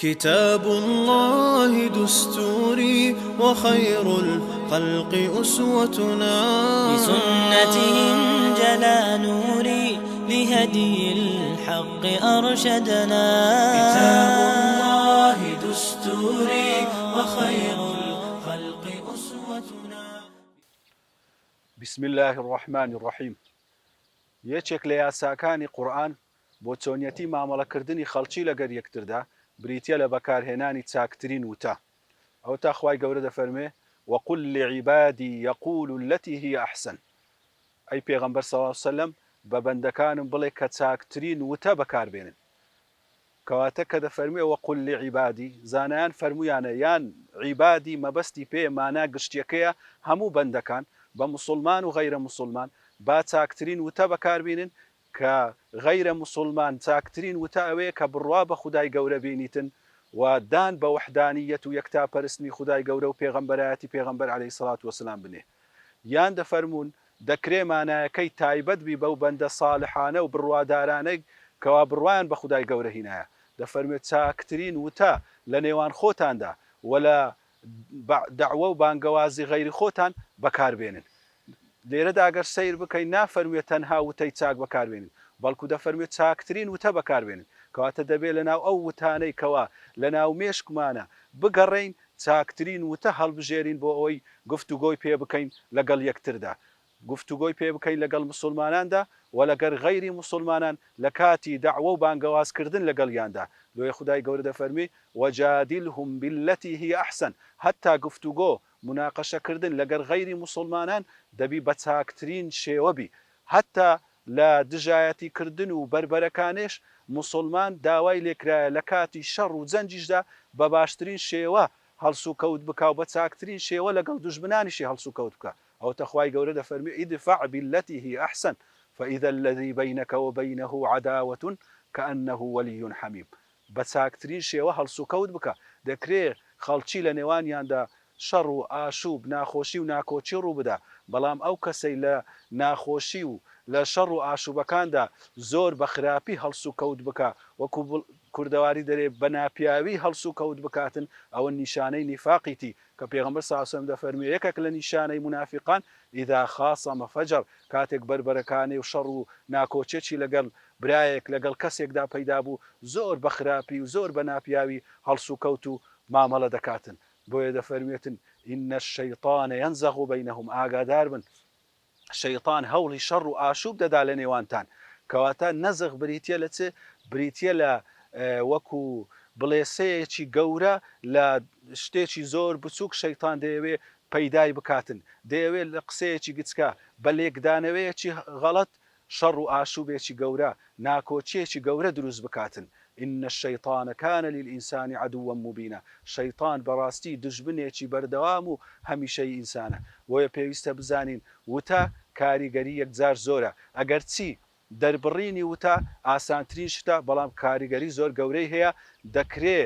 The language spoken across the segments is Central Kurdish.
كتاب الله دستوري وخير الخلق أسوتنا، بسنته انجلى نوري لهدي الحق أرشدنا. كتاب الله دستوري وخير الخلق أسوتنا. بسم الله الرحمن الرحيم. یەکێک لە یاساکانی قورئان بۆ چۆنیەتی مامەڵەکردنی خەڵکی لەگەر یەکتردا بریتیە لە بەکارهێنانی چاکترین وتە. ئەو تا خوای گەورە دەفەرمێ وەقل لعیبادی یەقول التي هي أحسن. ئەی پێغەمبەر صلی الله علیه وسلم بە بەندەکانم بڵێ کە چاکترین وتە بەکاربێنن. کەواتە کە دەفەرمێ وەقل لعیبادی، زانایان فەرمویانە یان عیبادی مەبەستی پێ مانا گشتیەکەیە هەموو بەندەکان بە مسلمان و غەیرە مسلمان با چاکترین وتە بەکاربێنن، کە غەیرە مسلمان چاکترین وتە ئەوەیە کە بڕوا بە خودای گەورە بینیتن و دان بە وحدانیەت و یەکتاپەرستنی خودای گەورە و پێغەمبەرایەتی پێغەمبەر عەلەیهی سەڵات وەسەلام بنێ. یان دەفەرمون دەکرێ مانایەکەی تایبەت بی بەو بەندە ساڵحانە و بڕوادارانەی کەوا بڕوایان بە خودای گەورە هینایە. دەفەرمێت چاکترین وتە لە نێوان خۆتاندا و لە دەعوە و بانگەوازی غەیری خۆتان بەکاربێنن. لێرەدا ئەگەر سەیر بکەین نافەرموێت تەنها وتەی چاک بەکاربێنن، بەڵکو دەفەرمێت چاکترین وتە بەکاربێنن. کەواتە دەبێت لەناو ئەو وتانەی کەوا لەناو مێشکمانە بگەڕین چاکترین وتە هەڵبژێرین بۆ ئەوەی گفتوگۆی پێ بکەین لەگەڵ یەکتردا، گفتوگۆی پێ بکەین لەگەڵ مسلماناندا و لەگەر غەیری مسلمانان لە کاتی دەعوە و بانگەوازکردن لەگەڵیاندا. لۆی خودای گەورە دەفەرمی وەجادیلهم بالتي هي أحسن. هەتا گفتوگۆ مناقەشەکردن لەگەر غەیری مسلمانان دەبی بە چاکترین شێوەبی. هەتا لە دژایەتی کردن و بربەرەکانێش مسلمان داوای لێکرایە لە کاتی شەڕ و جەنجیشدا بە باشترین شێوە هەڵسو کەوت بکە و بە چاکترین شێوە لەگەڵ دوژمنانیشی هەڵسو کەوت بکە. ئەو تەخوای گەورە دەفەرمی ادفع بالتي هي أحسن فإذا الذي بينك وبينه عداوة كأنه ولي حميم. بە چاکترین شێوە هەڵسو کەوت بکە. دەکرێ خەڵکی لە نێوانیاندا شەڕ و ئاشوب ناخۆشی و ناکۆچی ڕوو بدا، بەڵام ئەو کەسەی لە ناخۆشی و لە شەڕ و ئاشوبەکاندا زۆر بە خراپی هەڵسو کەوت بکە، وەکو کوردەواری دەرێ بە ناپیاوی هەڵسو کەوت بکاتن، ئەوە نیشانەی نیفاقیتی کە پێغەمبەر صلی الله علیه وسلم دەفەرمێ یەکێک لە نیشانەی منافقان ئیذا خاصم فەجەر، کاتێک بربەرەکانی و شەڕ و ناکۆچێکی لەگەڵ برایەک لەگەڵ کەسێکدا پەیدا بوو زۆر بە خراپی و زۆر بە ناپیاوی هەڵسو کەوت و مامەڵە دەکاتن. بۆیە دەفەرمێتن ئین الشەیطان یەنزەغ بەینەهم، ئاگادار بن شەیطان هەوڵی شەڕ و ئاشوب دەدا لە نێوانتان. کەواتە نەزغ بریتیە لە چ؟ بریتیە لە وەکو بڵێسەیەکی گەورە لە شتێکی زۆر بچووک شەیطان دەیەوێ پەیدای بکاتن، دەیەوێت لە قسەیەکی گچکە بە لێکدانەوەیەکی غەڵەت شەڕ و ئاشوبێکی گەورە ناکۆچیەکی گەورە دروست بکاتن. إن الشيطان كان للإنسان عدوا مبينا. شيطان براستي دژبنێکی بەردەوام و هەمیشەی ئینسانە. بۆیە پێویستە بزانین وتە کاریگەری یەکجار زۆرە. ئەگەر چی دەربڕینی وتە ئاسانترین شتە، بەڵام کاریگەری زۆر گەورەی هەیە. دەکرێ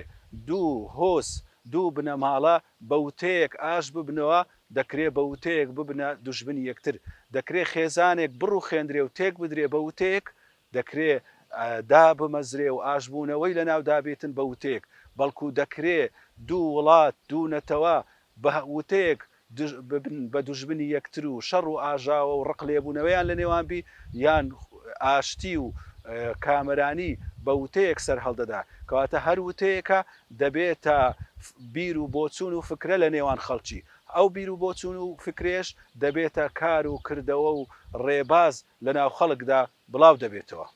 دوو هۆس دوو بنەماڵە بە وتەیەک ئاش ببنەوە، دەکرێ بە وتەیەک ببنە دوژبنی یەکتر. دەکرێ خێزانێک بڕ و خێندرێ و تێک بدرێ بە وتەیەک، دەکرێ دا بمەزرێ و ئاشبوونەوەی لە ناو دابێتن بە وتەیەک. بەڵکو دەکرێ دوو وڵات دوو نەتەوە بە وتەیەک بە دوژبنی یەکتر و شەڕ و ئاژاوە و ڕق لێبوونەوەیان لە نێوان بی، یان ئاشتی و کامەرانی بە وتەیەک سەر هەڵدەدا. کەواتە هەر وتەیەکە دەبێتە بیر و بۆچوون و فکرە لە نێوان خەڵکی. ئەو بیر و بۆچوون و فکرێش دەبێتە کار و کردەوە و ڕێباز لە ناو خەڵکدا بڵاو دەبێتەوە.